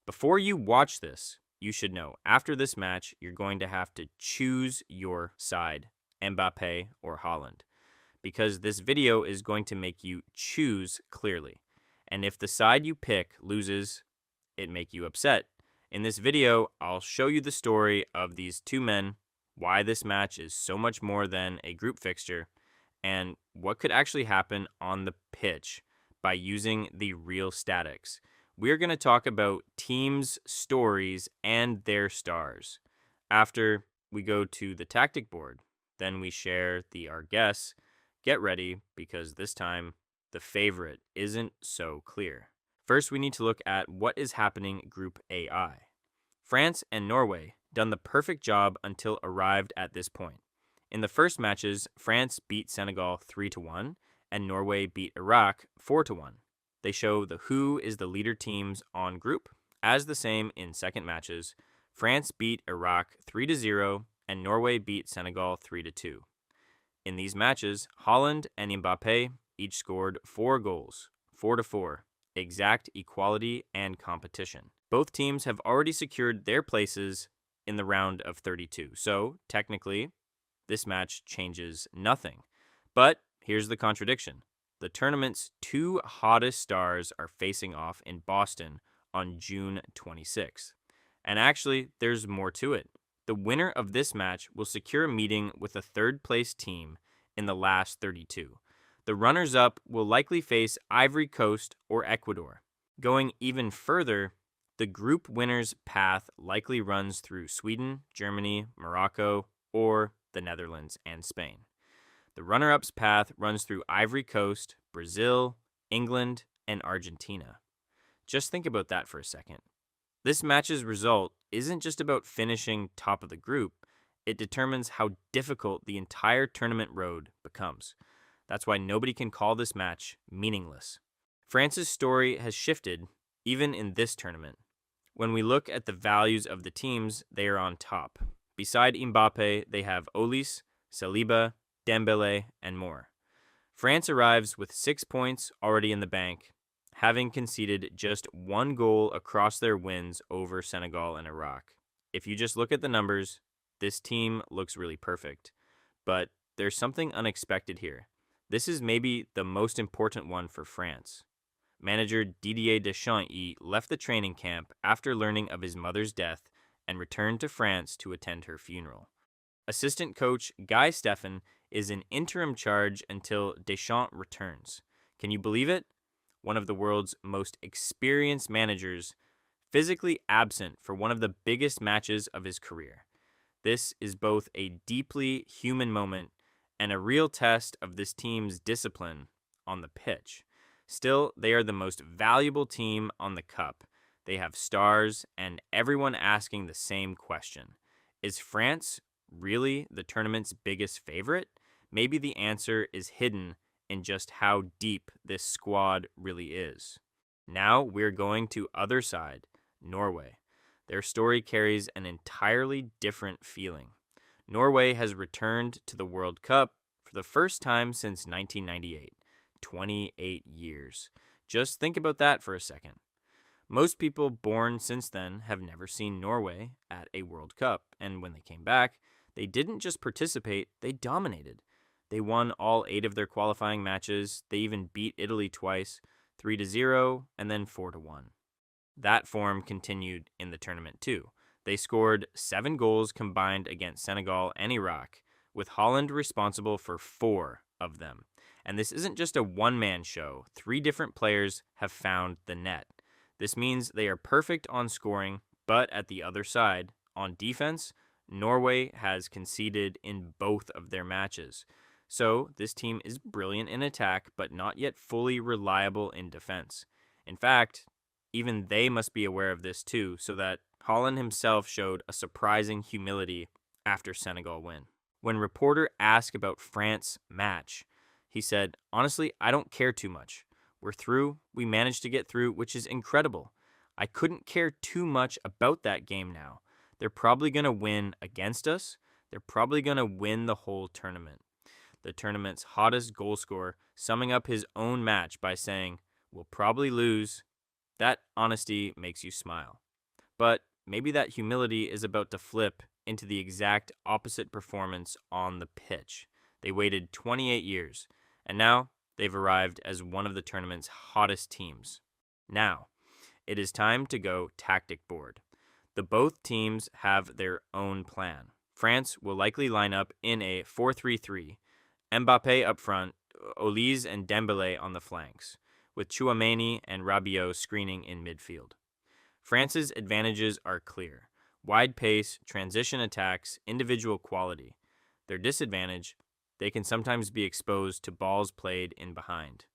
Before you watch this, you should know after this match, you're going to have to choose your side, Mbappe or Holland, because this video is going to make you choose clearly. And if the side you pick loses, it make you upset. In this video, I'll show you the story of these two men, why this match is so much more than a group fixture, and what could actually happen on the pitch by using the real statics. We're going to talk about teams, stories, and their stars. After we go to the tactic board, then we share our guess. Get ready, because this time the favorite isn't so clear. First, we need to look at what is happening Group AI. France and Norway done the perfect job until arrived at this point. In the first matches, France beat Senegal 3-1 and Norway beat Iraq 4-1. They show the who is the leader teams on group. As the same in second matches, France beat Iraq 3-0 and Norway beat Senegal 3-2. In these matches, Holland and Mbappe each scored 4 goals, 4-4, exact equality and competition. Both teams have already secured their places in the round of 32, so technically, this match changes nothing. But here's the contradiction. The tournament's two hottest stars are facing off in Boston on June 26th. And actually, there's more to it. The winner of this match will secure a meeting with a third-place team in the last 32. The runners-up will likely face Ivory Coast or Ecuador. Going even further, the group winner's path likely runs through Sweden, Germany, Morocco, or the Netherlands and Spain. The runner-up's path runs through Ivory Coast, Brazil, England, and Argentina. Just think about that for a second. This match's result isn't just about finishing top of the group, it determines how difficult the entire tournament road becomes. That's why nobody can call this match meaningless. France's story has shifted, even in this tournament. When we look at the values of the teams, they are on top. Beside Mbappe, they have Olise, Saliba, Dembele, and more. France arrives with 6 points already in the bank, having conceded just 1 goal across their wins over Senegal and Iraq. If you just look at the numbers, this team looks really perfect. But there's something unexpected here. This is maybe the most important one for France. Manager Didier Deschamps left the training camp after learning of his mother's death and returned to France to attend her funeral. Assistant coach Guy Steffen is in interim charge until Deschamps returns. Can you believe it? One of the world's most experienced managers, physically absent for one of the biggest matches of his career. This is both a deeply human moment and a real test of this team's discipline on the pitch. Still, they are the most valuable team on the cup. They have stars and everyone asking the same question. Is France really the tournament's biggest favorite? Maybe the answer is hidden in just how deep this squad really is. Now we're going to other side, Norway. Their story carries an entirely different feeling. Norway has returned to the World Cup for the first time since 1998, 28 years. Just think about that for a second. Most people born since then have never seen Norway at a World Cup, and when they came back, they didn't just participate, they dominated. They won all 8 of their qualifying matches. They even beat Italy twice, 3-0 and then 4-1. That form continued in the tournament too. They scored 7 goals combined against Senegal and Iraq, with Holland responsible for 4 of them. And this isn't just a one-man show. 3 different players have found the net. This means they are perfect on scoring, but at the other side, on defense, Norway has conceded in both of their matches. So this team is brilliant in attack, but not yet fully reliable in defense. In fact, even they must be aware of this too, so that Holland himself showed a surprising humility after Senegal win. When reporter asked about France's match, he said, "Honestly, I don't care too much. We're through. We managed to get through, which is incredible. I couldn't care too much about that game now. They're probably going to win against us. They're probably going to win the whole tournament." The tournament's hottest goal scorer summing up his own match by saying, "We'll probably lose." That honesty makes you smile. But maybe that humility is about to flip into the exact opposite performance on the pitch. They waited 28 years, and now they've arrived as one of the tournament's hottest teams. Now, it is time to go tactic board. The both teams have their own plan. France will likely line up in a 4-3-3, Mbappe up front, Olise and Dembele on the flanks, with Tchouaméni and Rabiot screening in midfield. France's advantages are clear: wide pace, transition attacks, individual quality. Their disadvantage: they can sometimes be exposed to balls played in behind.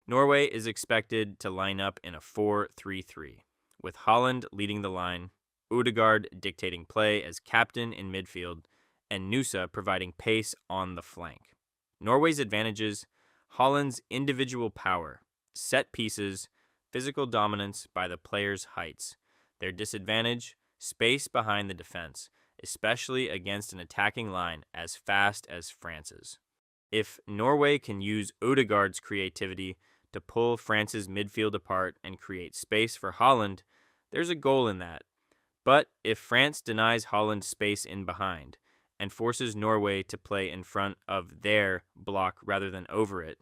Norway is expected to line up in a 4-3-3, with Haaland leading the line, Ødegaard dictating play as captain in midfield, and Nusa providing pace on the flank. Norway's advantages: Haaland's individual power, set pieces, physical dominance by the players' heights. Their disadvantage: space behind the defense, especially against an attacking line as fast as France's. If Norway can use Ødegaard's creativity to pull France's midfield apart and create space for Haaland, there's a goal in that. But if France denies Haaland space in behind and forces Norway to play in front of their block rather than over it,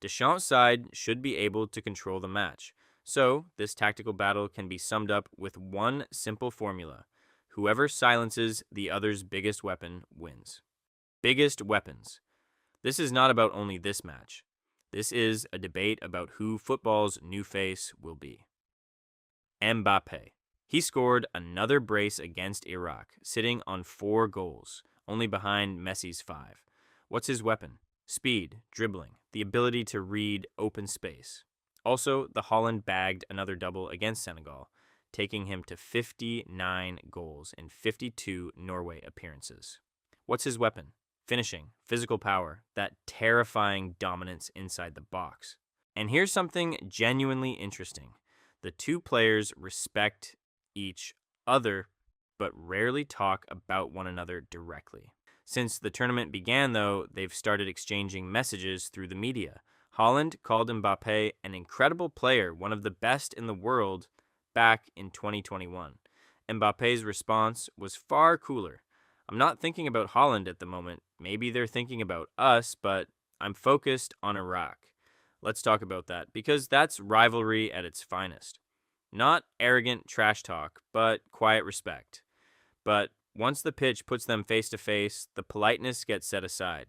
Deschamps' side should be able to control the match. So, this tactical battle can be summed up with one simple formula: whoever silences the other's biggest weapon wins. Biggest weapons. This is not about only this match. This is a debate about who football's new face will be. Mbappe. He scored another brace against Iraq, sitting on 4 goals, only behind Messi's 5. What's his weapon? Speed, dribbling, the ability to read open space. Also, the Haaland bagged another double against Senegal, taking him to 59 goals in 52 Norway appearances. What's his weapon? Finishing, physical power, that terrifying dominance inside the box. And here's something genuinely interesting. The two players respect each other, but rarely talk about one another directly. Since the tournament began, though, they've started exchanging messages through the media. Haaland called Mbappe an incredible player, one of the best in the world, back in 2021. Mbappe's response was far cooler. I'm not thinking about Haaland at the moment. Maybe they're thinking about us, but I'm focused on Iraq. Let's talk about that, because that's rivalry at its finest. Not arrogant trash talk, but quiet respect. But once the pitch puts them face to face, the politeness gets set aside.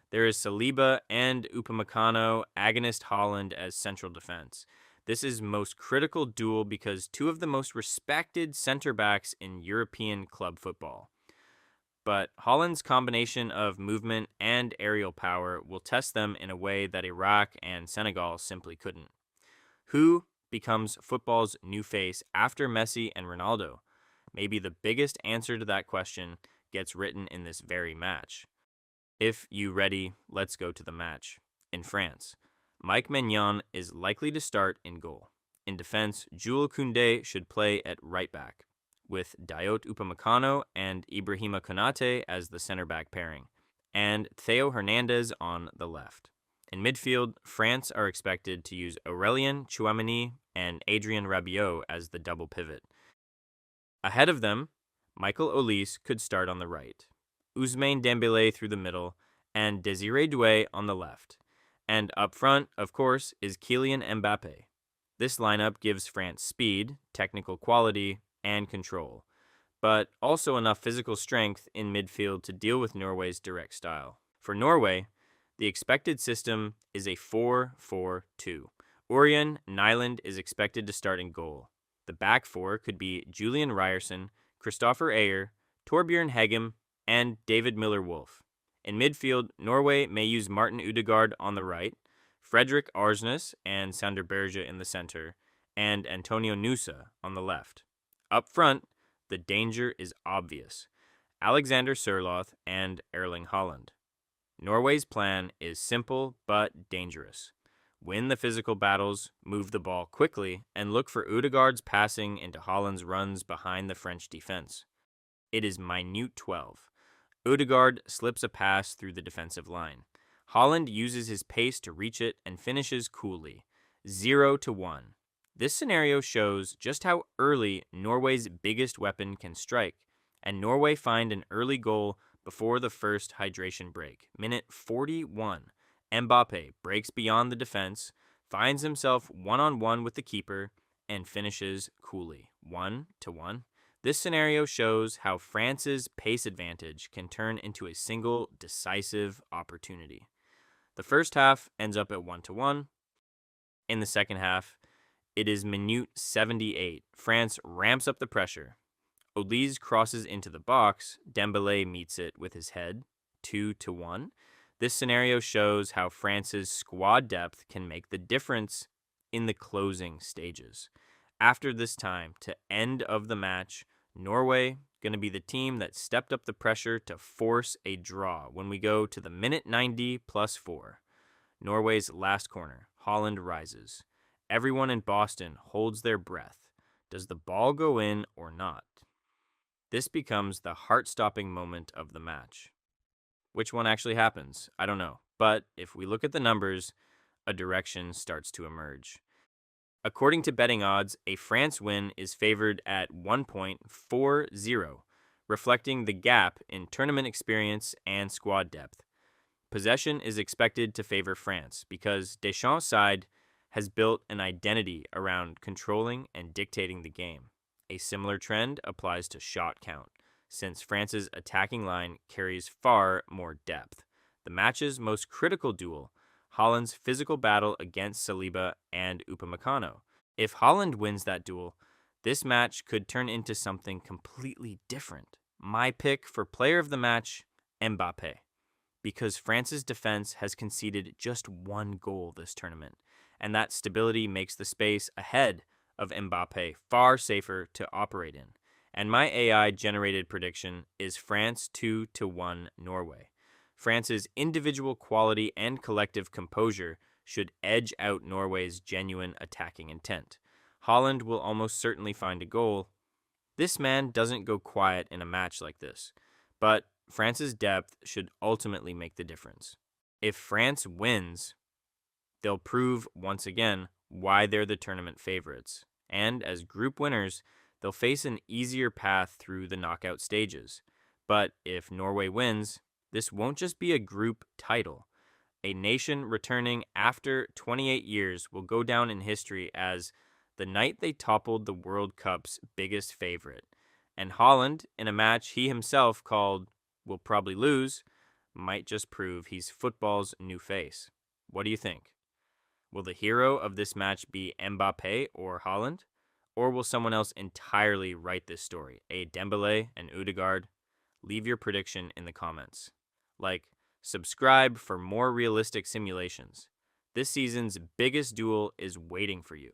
There is Saliba and Upamecano, agonist Haaland as central defense. This is most critical duel because two of the most respected center backs in European club football. But Haaland's combination of movement and aerial power will test them in a way that Iraq and Senegal simply couldn't. Who becomes football's new face after Messi and Ronaldo? Maybe the biggest answer to that question gets written in this very match. If you ready, let's go to the match. In France, Mike Maignan is likely to start in goal. In defense, Jules Koundé should play at right back, with Dayot Upamecano and Ibrahima Konate as the center back pairing, and Theo Hernandez on the left. In midfield, France are expected to use Aurélien Tchouaméni and Adrien Rabiot as the double pivot. Ahead of them, Michael Olise could start on the right, Ousmane Dembélé through the middle, and Désiré Doué on the left. And up front, of course, is Kylian Mbappe. This lineup gives France speed, technical quality, and control, but also enough physical strength in midfield to deal with Norway's direct style. For Norway, the expected system is a 4-4-2. Ørjan Nyland is expected to start in goal. The back four could be Julian Ryerson, Christopher Ayer, Torbjørn Hegem, and David Miller-Wolf. In midfield, Norway may use Martin Ødegaard on the right, Fredrik Arsnes and Sander Berge in the center, and Antonio Nusa on the left. Up front, the danger is obvious: Alexander Sørloth and Erling Haaland. Norway's plan is simple but dangerous. Win the physical battles, move the ball quickly, and look for Ødegaard's passing into Haaland's runs behind the French defense. It is minute 12. Ødegaard slips a pass through the defensive line. Haaland uses his pace to reach it and finishes coolly. 0-1. This scenario shows just how early Norway's biggest weapon can strike, and Norway find an early goal before the first hydration break. Minute 41. Mbappe breaks beyond the defense, finds himself one-on-one with the keeper, and finishes coolly, 1-1. This scenario shows how France's pace advantage can turn into a single decisive opportunity. The first half ends up at 1-1. In the second half, it is minute 78. France ramps up the pressure. Olise crosses into the box. Dembele meets it with his head, 2-1. This scenario shows how France's squad depth can make the difference in the closing stages. After this time, to end of the match, Norway going to be the team that stepped up the pressure to force a draw when we go to the minute 90 plus 4. Norway's last corner. Holland rises. Everyone in Boston holds their breath. Does the ball go in or not? This becomes the heart-stopping moment of the match. Which one actually happens? I don't know. But if we look at the numbers, a direction starts to emerge. According to betting odds, a France win is favored at 1.40, reflecting the gap in tournament experience and squad depth. Possession is expected to favor France because Deschamps' side has built an identity around controlling and dictating the game. A similar trend applies to shot count, since France's attacking line carries far more depth. The match's most critical duel, Holland's physical battle against Saliba and Upamecano. If Holland wins that duel, this match could turn into something completely different. My pick for player of the match, Mbappe, because France's defense has conceded just one goal this tournament, and that stability makes the space ahead of Mbappe far safer to operate in. And my AI-generated prediction is France 2-1 Norway. France's individual quality and collective composure should edge out Norway's genuine attacking intent. Holland will almost certainly find a goal. This man doesn't go quiet in a match like this, but France's depth should ultimately make the difference. If France wins, they'll prove once again why they're the tournament favorites. And as group winners, they'll face an easier path through the knockout stages. But if Norway wins, this won't just be a group title. A nation returning after 28 years will go down in history as the night they toppled the World Cup's biggest favorite. And Holland, in a match he himself called "will probably lose," might just prove he's football's new face. What do you think? Will the hero of this match be Mbappe or Holland? Or will someone else entirely write this story? A Dembele and Odegaard? Leave your prediction in the comments. Subscribe for more realistic simulations. This season's biggest duel is waiting for you.